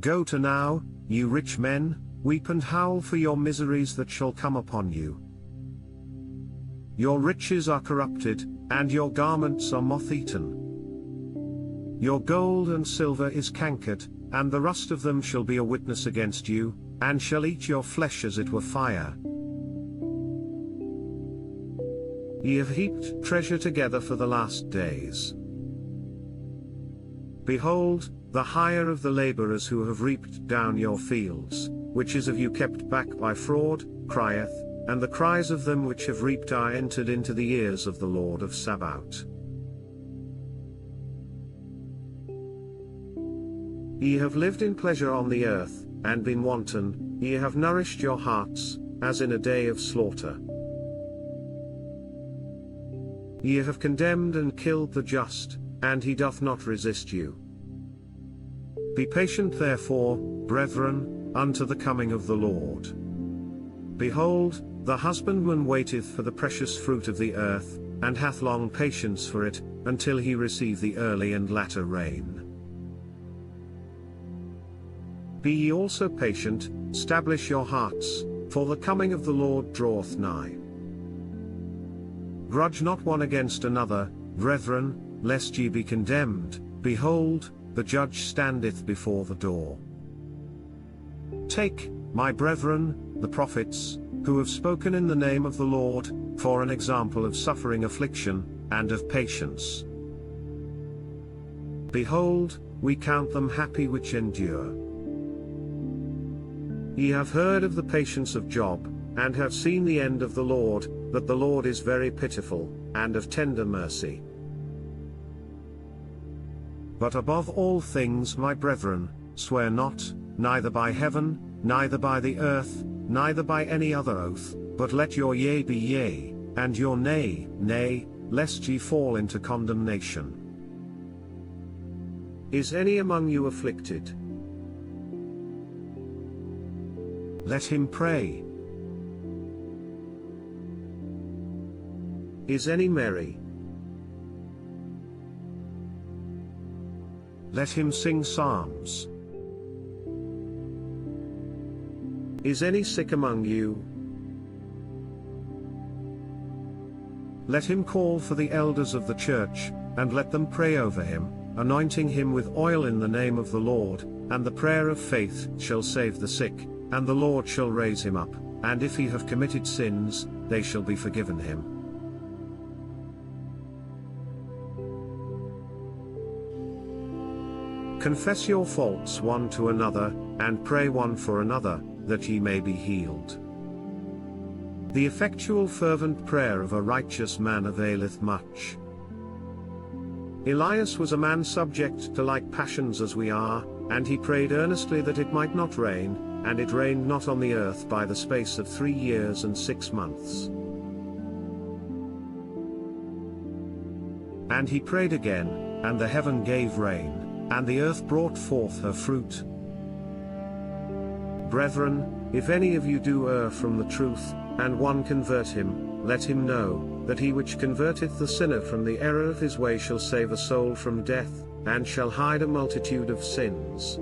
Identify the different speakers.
Speaker 1: Go to now, you rich men, weep and howl for your miseries that shall come upon you. Your riches are corrupted, and your garments are moth-eaten. Your gold and silver is cankered, and the rust of them shall be a witness against you, and shall eat your flesh as it were fire. Ye have heaped treasure together for the last days. Behold, the hire of the laborers who have reaped down your fields, which is of you kept back by fraud, crieth, and the cries of them which have reaped are entered into the ears of the Lord of Sabaoth. Ye have lived in pleasure on the earth, and been wanton, ye have nourished your hearts, as in a day of slaughter. Ye have condemned and killed the just, and he doth not resist you. Be patient therefore, brethren, unto the coming of the Lord. Behold, the husbandman waiteth for the precious fruit of the earth, and hath long patience for it, until he receive the early and latter rain. Be ye also patient, stablish your hearts, for the coming of the Lord draweth nigh. Grudge not one against another, brethren, lest ye be condemned. Behold, the judge standeth before the door. Take, my brethren, the prophets, who have spoken in the name of the Lord, for an example of suffering affliction, and of patience. Behold, we count them happy which endure. Ye have heard of the patience of Job, and have seen the end of the Lord, that the Lord is very pitiful, and of tender mercy. But above all things, my brethren, swear not, neither by heaven, neither by the earth, neither by any other oath, but let your yea be yea, and your nay, nay, lest ye fall into condemnation. Is any among you afflicted? Let him pray. Is any merry? Let him sing psalms. Is any sick among you? Let him call for the elders of the church, and let them pray over him, anointing him with oil in the name of the Lord, and the prayer of faith shall save the sick, and the Lord shall raise him up, and if he have committed sins, they shall be forgiven him. Confess your faults one to another, and pray one for another, that ye may be healed. The effectual fervent prayer of a righteous man availeth much. Elias was a man subject to like passions as we are, and he prayed earnestly that it might not rain, and it rained not on the earth by the space of 3 years and 6 months. And he prayed again, and the heaven gave rain, and the earth brought forth her fruit. Brethren, if any of you do err from the truth, and one convert him, let him know, that he which converteth the sinner from the error of his way shall save a soul from death, and shall hide a multitude of sins.